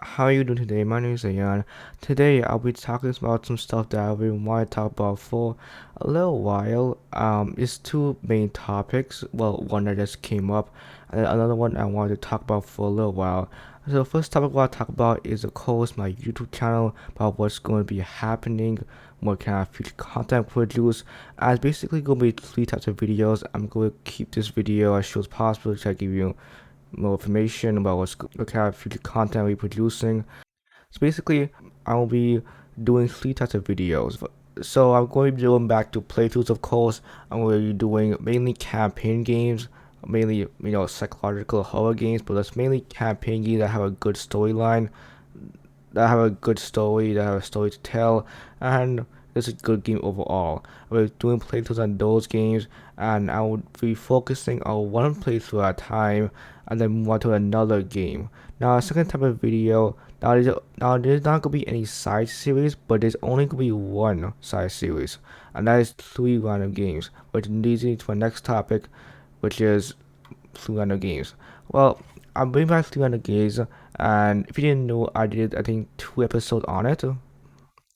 How are you doing today? My name is Rayyan. Today I'll be talking about some stuff that I've been wanting to talk about for a little while. It's two main topics. Well, one that just came up, and then another one I wanted to talk about for a little while. So the first topic I want to talk about is of course my YouTube channel, about what's going to be happening, what kind of future content produce. And it's basically going to be three types of videos. I'm going to keep this video as short as possible to try to give you more information about what kind of future content we're producing. So basically, I'll be doing three types of videos. So I'm going to be going back to playthroughs, of course. I'm going to be doing mainly campaign games, mainly psychological horror games, but that's mainly campaign games that have a good storyline, that have a good story, that have a story to tell, and it's a good game overall. We're doing playthroughs on those games, and I will be focusing on one playthrough at a time, and then move on to another game. Now, a second type of video, there's not gonna be any side series, but there's only gonna be one side series, and that is three random games, which leads me to my next topic, which is 300 games. Well, I'm bringing back 300 games, and if you didn't know, I did I think two episodes on it,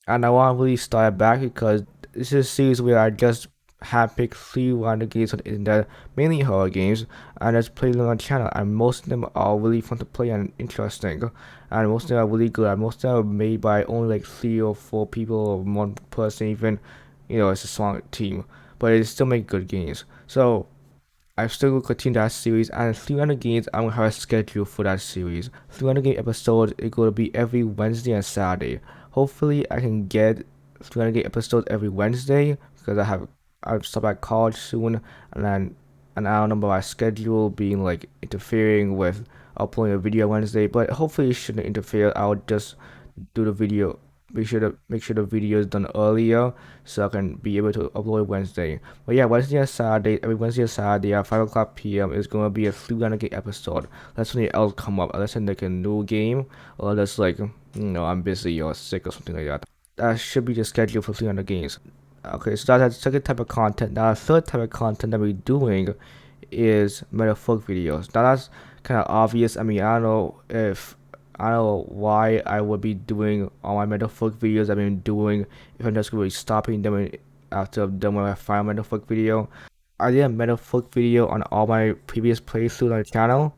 and I want to really start back because this is a series where I just handpicked three random games on the internet, mainly horror games, and I just played them on the channel. And most of them are really fun to play and interesting, and most of them are really good. And most of them are made by only like three or four people or one person, even. It's a small team, but it still make good games. So I still will continue that series, and 300 games I'm gonna have a schedule for that series. 300 game episodes is gonna be every Wednesday and Saturday. Hopefully I can get 300 game episodes every Wednesday because I'll start at college soon, and I don't know about my schedule being like interfering with uploading a video Wednesday, but hopefully it shouldn't interfere. I'll just do the video, make sure the video is done earlier so I can be able to upload Wednesday. But yeah, Wednesday and Saturday, every Wednesday and Saturday at 5 o'clock p.m. is gonna be a 300 game episode. That's when else come up, unless I make a new game or unless I'm busy or sick or something like that. That should be the schedule for 300 games. Okay, so that's the second type of content. Now, the third type of content that we're doing is metaphoric videos. Now, that's kind of obvious. I mean, I don't know why I would be doing all my metaphoric videos I've been doing if I'm just going to be stopping them after I've done my final metaphoric video. I did a metaphoric video on all my previous playthroughs on the channel.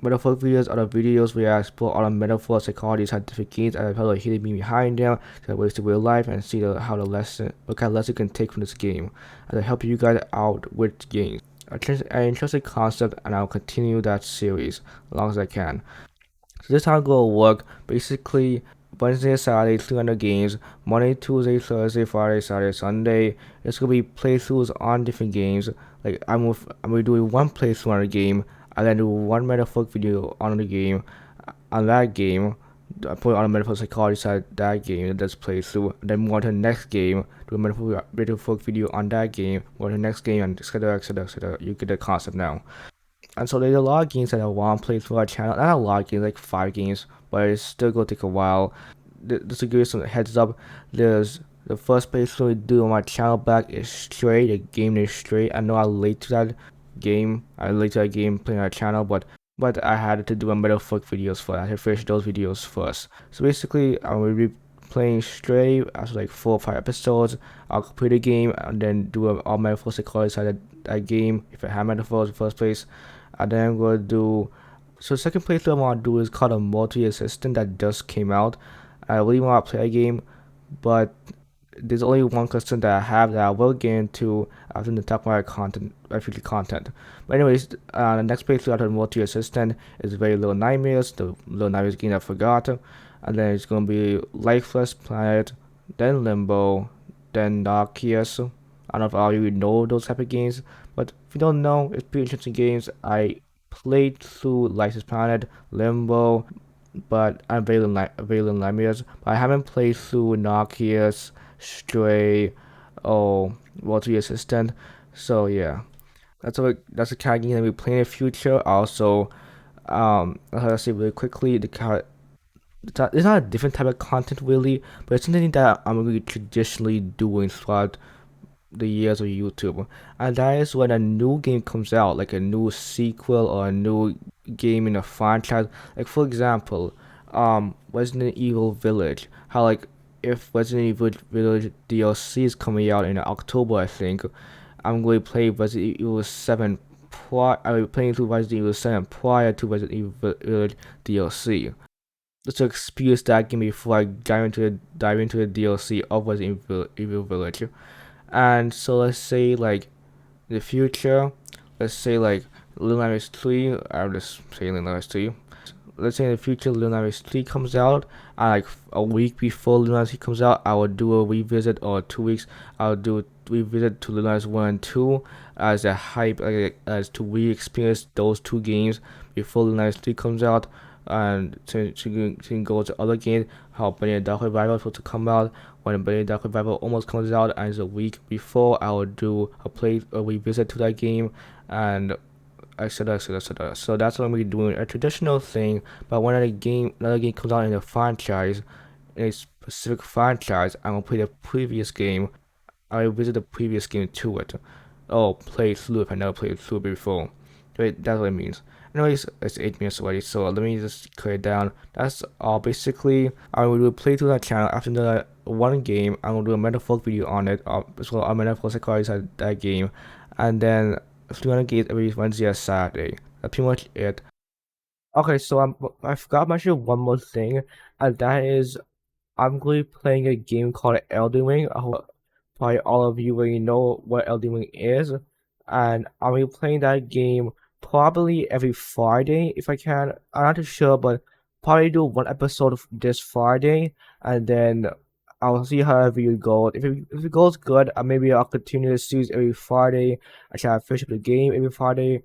Metaphoric videos are the videos where I explore all the metaphor, psychology, scientific games, and I tell the hidden meaning behind them, to ways to real life, and see what kind of lesson you can take from this game, and to help you guys out with games. I entrust the concept, and I'll continue that series as long as I can. So this how it will work. Basically, Wednesday, Saturday, 300 games. Monday, Tuesday, Thursday, Friday, Saturday, Sunday. It's gonna be playthroughs on different games. Like I'm gonna be doing one playthrough on a game, and then do one metaphoric video on the game, on that game. I put it on a metaphoric psychology side that game that's playthrough. Then move on to the next game, do a metaphoric video on that game, go to the next game, and etc. etc. etc. You get the concept now. And so there's a lot of games that I want to play through our channel. Not a lot of games, like 5 games, but it's still gonna take a while. Just to give you some heads up, there's the first playthrough we do on my channel back is Stray. The game is Stray. I know I'm late to that game. I'm late to that game playing our channel, but I had to do a metaphoric videos for that. I had to finish those videos first. So basically, I will be playing Stray after like 4 or 5 episodes. I'll complete the game and then do all metaphors psychology side of that game if I have metaphors in the first place. And then I'm going to do. So the second playthrough I want to do is called a multi-assistant that just came out. I really want to play a game, but there's only one question that I have that I will get into after the talk about future content. But anyways, the next playthrough after the multi-assistant is Very Little Nightmares, the Little Nightmares game I forgot. And then it's going to be Lifeless Planet, then Limbo, then Darkius. I don't know if all of you know those type of games, but if you don't know, it's pretty interesting games. I played through Lifeless Planet, Limbo, but I'm Very Little Nightmares, but I haven't played through Darkius, Stray, or Multi Assistant. So yeah, that's the kind of game that we play in the future. Also, I'll say really quickly it's not a different type of content really, but it's something that I'm really traditionally doing throughout the years of YouTube, and that is when a new game comes out, like a new sequel or a new game in a franchise. Like for example, Resident Evil Village. How like if Resident Evil Village DLC is coming out in October, I think I'm going to play Resident Evil 7 I will playing through Resident Evil 7 prior to Resident Evil Village DLC. Just to experience that game before I dive into the DLC of Resident Evil Village. And so let's say like in the future, let's say like Little Nightmares 3, I'll just say Little Nightmares 3. Let's say in the future Little Nightmares 3 comes out, and like a week before Little Nightmares 3 comes out, I will do a revisit, or 2 weeks, I'll do a revisit to Little Nightmares 1 and 2 as a hype, like, as to re-experience those two games before Little Nightmares 3 comes out, and to go to other games, how Bunny Dark Revival is supposed to come out. When Bunny Dark Revival almost comes out, and it's a week before, I will do a revisit to that game, and etc. etc. etc. So that's what I'm gonna be doing, a traditional thing. But when another game comes out in a franchise, in a specific franchise, I'm gonna play the previous game. I will visit the previous game to it. Oh, play through if I never played through before. That's what it means. Anyways, it's 8 minutes already, so let me just clear it down. That's all basically. I will do a playthrough that channel after the one game. I'm gonna do a Metaphoric video on it, as well as Metaphoric psychology at that game, and then 300 games every Wednesday and Saturday. That's pretty much it. Okay, so I forgot to mention one more thing, and that is I'm going to be playing a game called Elden Ring. I hope probably all of you already know what Elden Ring is, and I'll be playing that game probably every Friday if I can. I'm not too sure, but probably do one episode of this Friday, and then I'll see how it goes. If it goes good, maybe I'll continue the series every Friday. I try to finish up the game every Friday,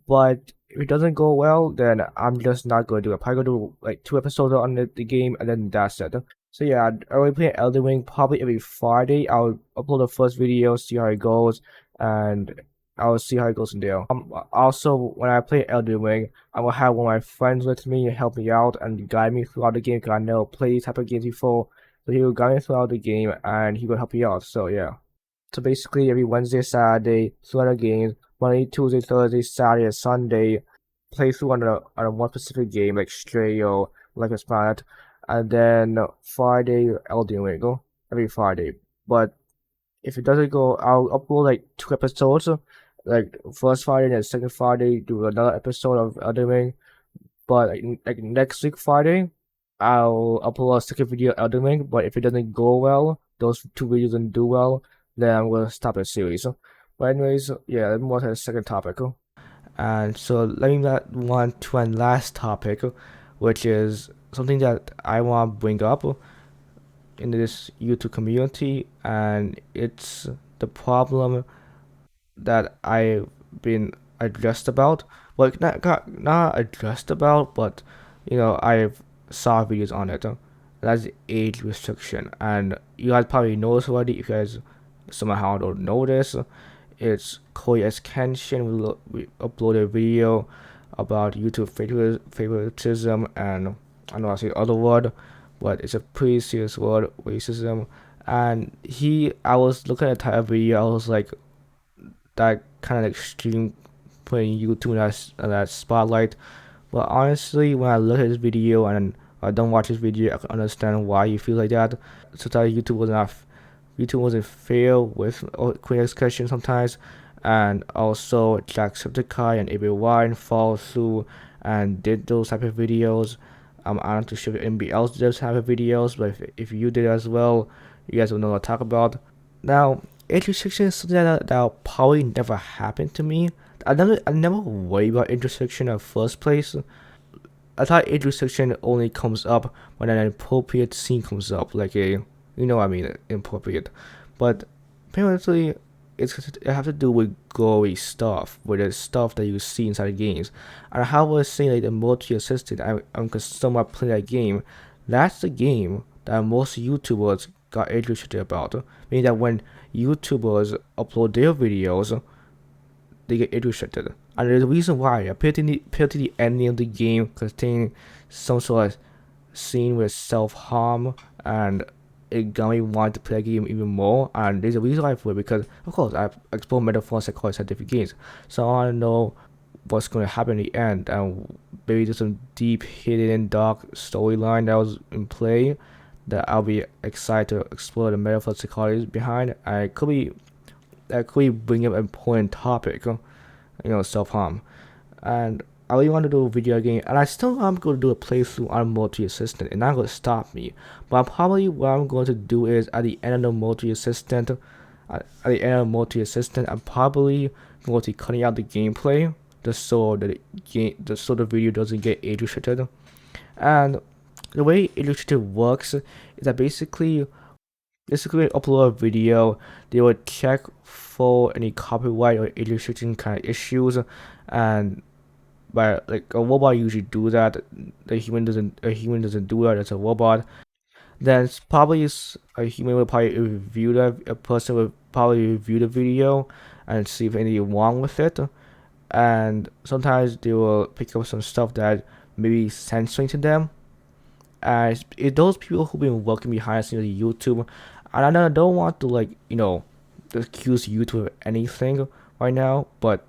but if it doesn't go well, then I'm just not gonna do it. Probably gonna do like 2 episodes on the game, and then that's it. So yeah, I will play Elden Ring probably every Friday. I'll upload the first video, see how it goes, and I'll see how it goes from there. Also, when I play Elden Ring, I will have one of my friends with me to help me out and guide me throughout the game, because I never played these type of games before. So he will guide me throughout the game, and he will help me out. So yeah. So basically, every Wednesday, Saturday, throughout the games, Monday, Tuesday, Thursday, Saturday, and Sunday, play through on a one specific game like Stray or Life is Planet, and then Friday Elden Ring every Friday. But if it doesn't go, I'll upload like 2 episodes, like first Friday and then second Friday do another episode of Elden Ring. But like next week Friday, I'll upload a second video of Elden Ring. But if it doesn't go well, those 2 videos don't do well, then I'm gonna stop the series. But anyways, yeah, let's move on to the second topic. And so let me move on to one last topic, which is something that I want to bring up in this YouTube community, and it's the problem that I've been addressed about. Well, not addressed about, but I've saw videos on it. That's age restriction, and you guys probably know this already. If you guys somehow don't know this, it's Koi S. Kenshin. We uploaded a video about YouTube favoritism, and I know I say other word, but it's a pretty serious word, racism. And I was looking at the type of video, I was like, that kind of extreme, putting YouTube in that spotlight. But honestly, when I look at this video and I don't watch this video, I can understand why you feel like that. Sometimes YouTube wasn't fair with quick discussion sometimes, and also Jacksepticeye and everyone fall through and did those type of videos. I'm not too sure if anybody else did those type of videos, but if you did as well, you guys will know what I'm talking about. Now, age restriction is something that probably never happened to me. I never worried about age restriction in the first place. I thought age restriction only comes up when an inappropriate scene comes up, like what I mean, inappropriate. But apparently, it has to do with gory stuff, with the stuff that you see inside the games. And how I was saying, like the multi-assisted, I'm consumed playing that game. That's the game that most YouTubers got age restricted about. Meaning that when YouTubers upload their videos, they get age restricted. And there's a reason why. Apparently the ending of the game contains some sort of scene with self-harm, and it got me want to play the game even more. And there's a reason why for it, because of course I've explored metaphors and psychology at different games, so I want to know what's going to happen in the end, and maybe there's some deep hidden dark storyline that was in play that I'll be excited to explore the metaphor psychology behind. And it could be that could bring up an important topic, self-harm. And I really want to do a video game, and I still am going to do a playthrough on multi assistant, and not going to stop me. But probably what I'm going to do is at the end of the multi assistant, I'm probably going to be cutting out the gameplay just so the video doesn't get age restricted. And the way age restricted works is that basically upload a video, they would check for any copyright or age restriction kind of issues, and but like a robot usually do that. A human doesn't do that as a robot. Then it's probably a human will probably review that. A person will probably review the video and see if anything wrong with it. And sometimes they will pick up some stuff that maybe censoring to them. And it's those people who've been working behind the scenes of YouTube. And I don't want to accuse YouTube of anything right now, but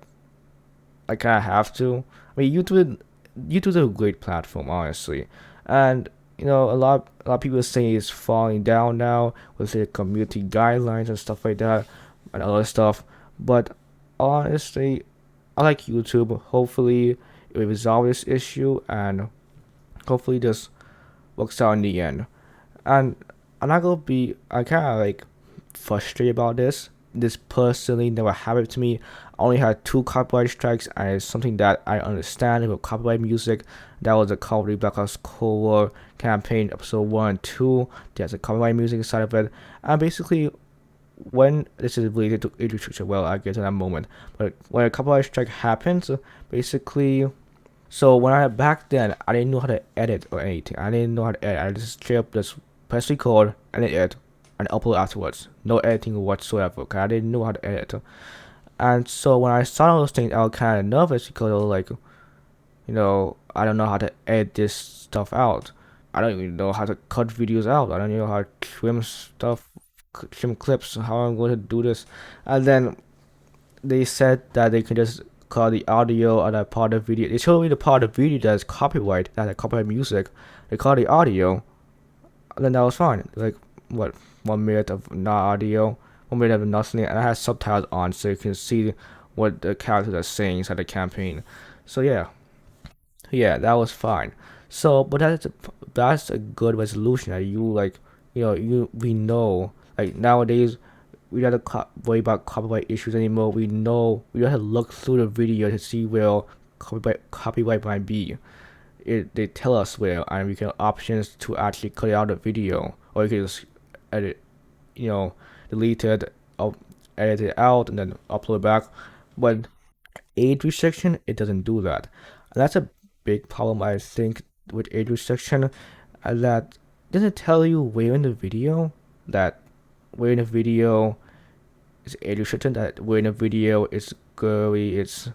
I kind of have to. I mean, YouTube's a great platform, honestly, and a lot of people say it's falling down now with the community guidelines and stuff like that and other stuff. But honestly, I like YouTube. Hopefully, it will resolve this issue, and hopefully this works out in the end. And I'm not gonna be. I kind of frustrated about this. This personally never happened to me. I only had 2 copyright strikes, and it's something that I understand about copyright music. That was the Call of Duty Black Ops Cold War campaign, episode 1 and 2. There's a copyright music inside of it. And basically, when this is related to age restriction, well, I get to that moment. But when a copyright strike happens, basically, so back then, I didn't know how to edit or anything. I didn't know how to edit. I just straight up just press record and edit and upload afterwards. No editing whatsoever, because I didn't know how to edit. And so when I saw those things, I was kind of nervous because I was I don't know how to edit this stuff out. I don't even know how to cut videos out. I don't know how to trim clips, how I'm going to do this. And then they said that they can just cut the audio or that part of the video. They showed me the part of the video that's copyright, that's copyright music. They cut the audio, and then that was fine. Like, what, 1 minute of not audio, 1 minute of nothing, and I had subtitles on so you can see what the characters are saying inside the campaign. So yeah, that was fine. So, but that's a good resolution that we know, like, nowadays we don't have to worry about copyright issues anymore. We know we don't have to look through the video to see where copyright might be. They tell us where, and we can have options to actually cut out the video, or you can just edit, delete it, edit it out, and then upload it back. But age restriction, it doesn't do that, and that's a big problem, I think, with age restriction. And that doesn't tell you where in the video is age restricted, that where in the video is girly, it's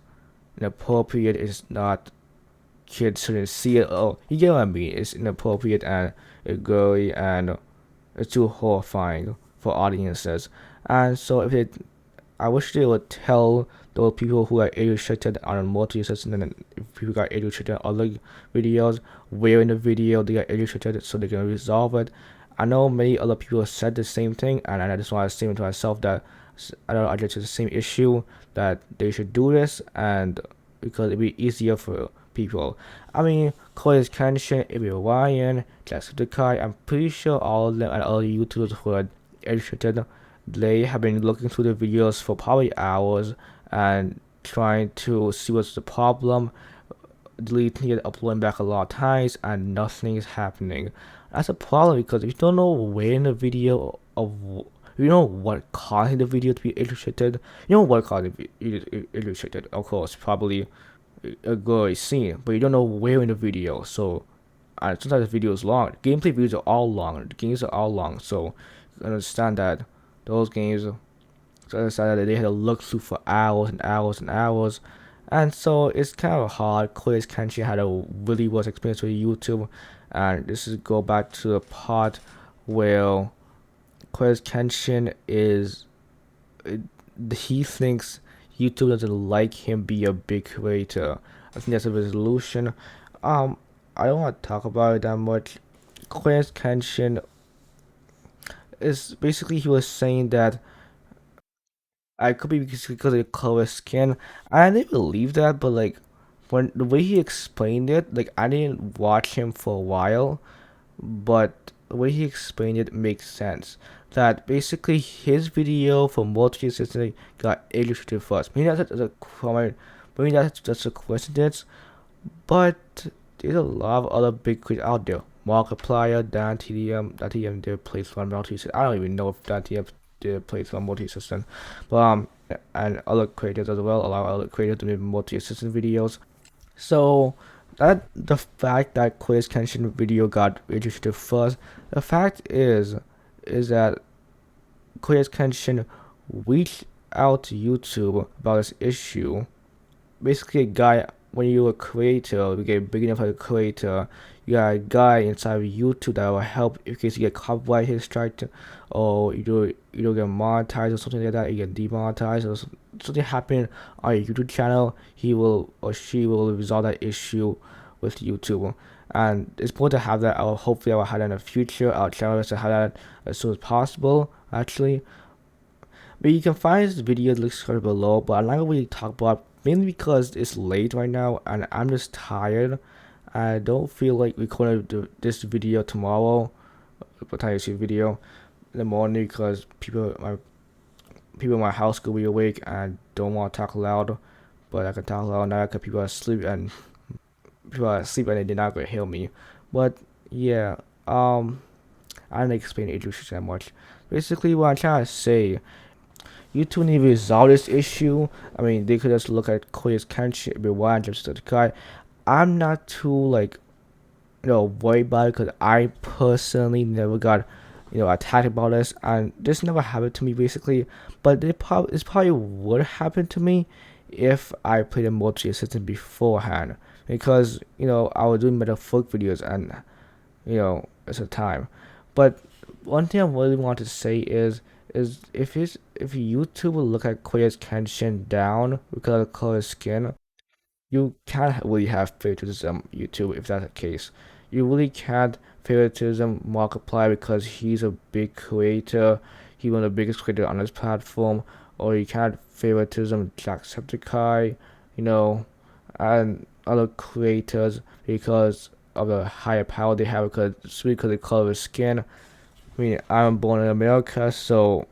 inappropriate, it's not, kids shouldn't see it. Oh, you get what I mean? It's inappropriate and it's girly and it's too horrifying for audiences. And so I wish they would tell those people who are age restricted on a multi-assistant, and if people got age restricted on other videos, where in the video they got age restricted so they can resolve it. I know many other people have said the same thing, and I just want to say to myself that I just the same issue, that they should do this, and because it'd be easier for people. I mean, Koya's Kenshin, it'd be Rayyan, Jacksepticeye, I'm pretty sure all of them and other YouTubers who are age restricted, they have been looking through the videos for probably hours and trying to see what's the problem, deleting it, uploading back a lot of times, and nothing is happening. That's a problem, because if you don't know where in the video what causing the video to be age restricted, what causing it age restricted. Of course, probably a gory scene, but you don't know where in the video. So sometimes the video is long. Gameplay videos are all long. The games are all long. So you understand that those games, that they had to look through for hours and hours and hours. And so it's kind of hard. Koya's Kenshin had a really worse experience with YouTube. And this is go back to the part where Koya's Kenshin he thinks YouTube doesn't like him be a big creator. I think that's a resolution. I don't want to talk about it that much. Claire's Kenshin is basically he was saying that I could be because of the color skin. I didn't believe that, but like when the way he explained it, like I didn't watch him for a while, but the way he explained it makes sense. That basically his video for multi-assistant got illustrated first. Maybe that's a comment. Maybe that's a coincidence, but there's a lot of other big creators out there. Markiplier, Dan TDM did place one multi-system. I don't even know if Dan TDM did place one multi-system, but and other creators as well. A lot of other creators doing multi-assistant videos. So that the fact that Quiz Kenshin video got registered first, the fact is that Quiz Kenshin reached out to YouTube about this issue. Basically, a guy when you're a creator, you get big enough as a creator, you got a guy inside of YouTube that will help in case you get copyright strike or you don't get monetized or something like that, you get demonetized or something happen on your YouTube channel, he will or she will resolve that issue with YouTube. And it's important to have that. Hopefully I will have that in the future. I'll try to have that as soon as possible actually. But you can find this video links below, but I'm not gonna really talk about mainly because it's late right now and I'm just tired. I don't feel like recording this video tomorrow. What time you see the video in the morning because people in my house could be awake and I don't want to talk loud, but I can talk loud now because people are asleep and they're not gonna hear me. But yeah, I didn't explain the issue that much. Basically, what I'm trying to say, YouTube need to resolve this issue. I mean, they could just look at Korea's country, be one just the guy. I'm not too like, worried about it because I personally never got, attacked about this, and this never happened to me basically. But this probably would happen to me if I played a multi assistant beforehand, because I was doing Metaphoric videos and it's a time. But one thing I really want to say is if YouTube will look at Korea's Kenshin down because of color skin, you can't really have favoritism YouTube if that's the case. You really can't favoritism Markiplier because he's a big creator, he's one of the biggest creators on this platform, or you can't favoritism Jacksepticeye, and other creators because of the higher power they have because of the color of skin. I mean, I'm born in America, so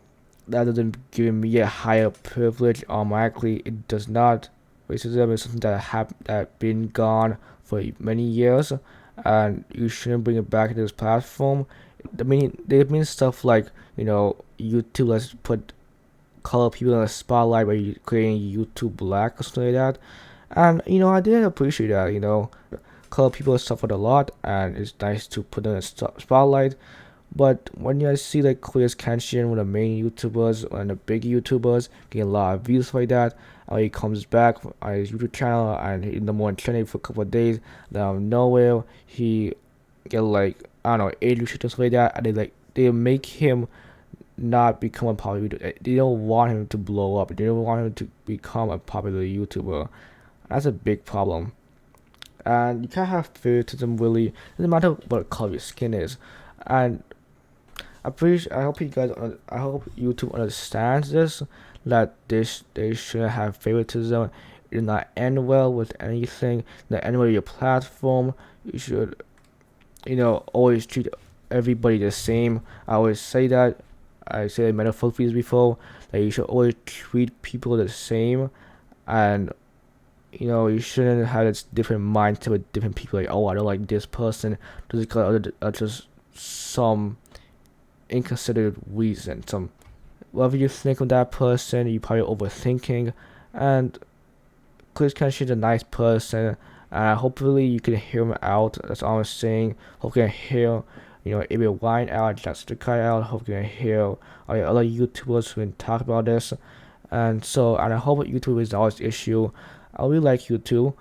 that doesn't give me a higher privilege automatically. It does not. Racism is something that been gone for many years, and you shouldn't bring it back to this platform. I mean, they mean stuff like YouTube let's put color people in the spotlight by creating YouTube Black or something like that, and I didn't appreciate that. Color people suffered a lot, and it's nice to put them in the spotlight. But when you see like Clear's Kenshin, one of the main YouTubers and the big YouTubers getting a lot of views like that, and he comes back on his YouTube channel and in the morning trending for a couple of days, then out of nowhere he get like I don't know 80 shit or something like that, and they make him not become a popular YouTuber. They don't want him to blow up. They don't want him to become a popular YouTuber. That's a big problem. And you can't have favoritism really. It doesn't matter what color your skin is. And I hope I hope YouTube understands this, that they shouldn't have favoritism. It does not end well with anything. Not end well with your platform. You should, always treat everybody the same. I always say that. I say that Metaphoric videos before, that you should always treat people the same, and you shouldn't have this different mindset with different people. Like, oh, I don't like this person just because just some inconsiderate reason. Whatever you think of that person, you probably overthinking. And Chris Kenshin's a nice person, and hopefully you can hear him out. That's all I'm saying. Hopefully you can hear Amy Wine out, Justified out. Hopefully you can hear all the other YouTubers who can talk about this. And I hope YouTube resolves this issue. I really like YouTube,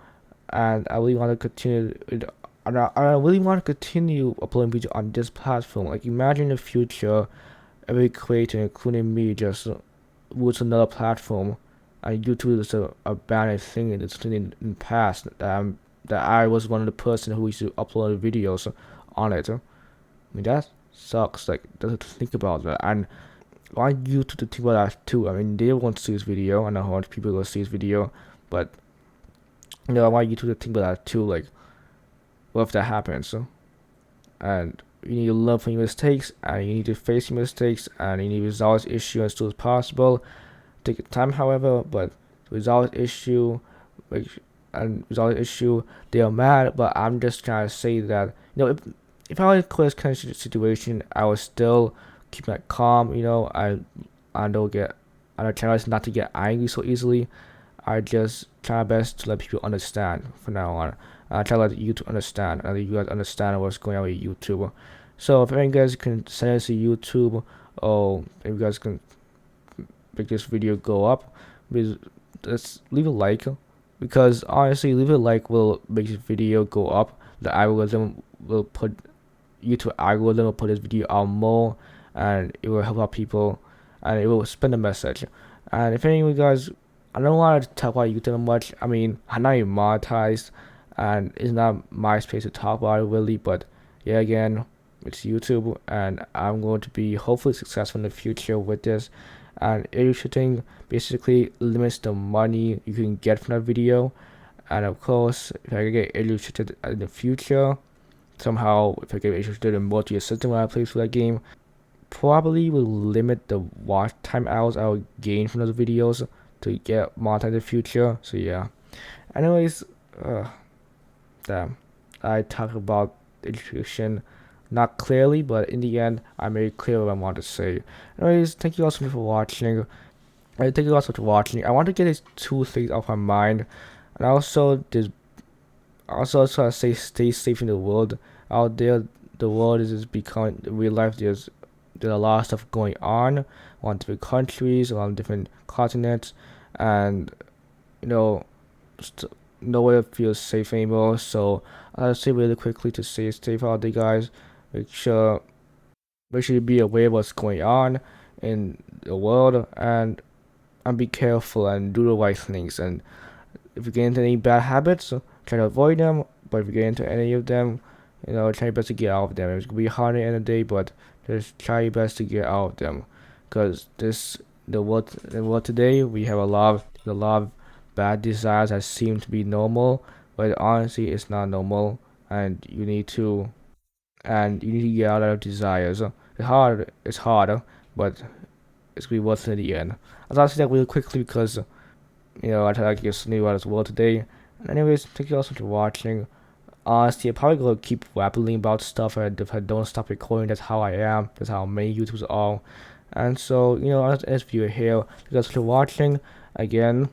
and I really want to continue. I really want to continue uploading videos on this platform. Like, imagine in the future, every creator, including me, just moves to another platform. YouTube is a bad thing in the past that I was one of the person who used to upload videos on it. I mean that sucks. Like doesn't think about that. And I want YouTube to think about that too. I mean they want to see this video. I know how much people will see this video, but I want YouTube to think about that too. Like what if that happens? And you need to learn from your mistakes, and you need to face your mistakes, and you need to resolve this issue as soon as possible. Take your time, however, but to resolve this issue, like, and resolve the issue, they are mad, but I'm just trying to say that, if I was in this kind of situation, I would still keep my calm, I don't get, I try not to get angry so easily. I just try my best to let people understand from now on. I try to let you to understand, and you guys understand what's going on with YouTube. So if any guys can send us to YouTube, or if you guys can make this video go up, please just leave a like, because honestly, leave a like will make this video go up. The algorithm will put YouTube algorithm will put this video out more, and it will help out people, and it will spread the message. And if any of you guys, I don't want to talk about YouTube much. I mean, I'm not even monetized, and it's not my space to talk about it really. But yeah, again, it's YouTube, and I'm going to be hopefully successful in the future with this. And illustrating basically limits the money you can get from that video. And of course, if I get illustrated in the future, somehow if I get illustrated in multi system when I play through that game, probably will limit the watch time hours I'll gain from those videos to get monetized in the future. So yeah. Anyways, damn, I talked about illustration not clearly, but in the end, I made it clear what I want to say. Anyways, thank you all so much for watching. Thank you all so much for watching. I want to get these two things off my mind, and also try to stay safe in the world out there. The world is just becoming real life. There's a lot of stuff going on different countries, on different continents, and nowhere feels safe anymore. So I'll say really quickly to stay safe out there, guys. Make sure you be aware of what's going on in the world, and be careful and do the right things. And if you get into any bad habits, try to avoid them. But if you get into any of them, try your best to get out of them. It's gonna be hard at the end of the day, but just try your best to get out of them. Because the world today, we have a lot of bad desires that seem to be normal, but honestly, it's not normal, and you need to get out of desires. It's hard, but it's gonna be worth it in the end. I'll say that really quickly because I try to get something about this world today. And anyways, thank you all so much for watching. Honestly, I'm probably gonna keep rapping about stuff, and if I don't stop recording, that's how I am. That's how many YouTubers are. And so, on this video here, thank you guys for watching. Again,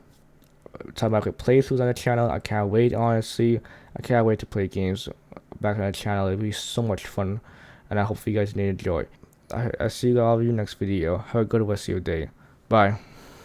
talking about playthroughs on the channel. I can't wait, honestly. I can't wait to play games back on the channel. It'll be so much fun, and I hope you guys enjoy. I see all of you next video. Have a good rest of your day. Bye.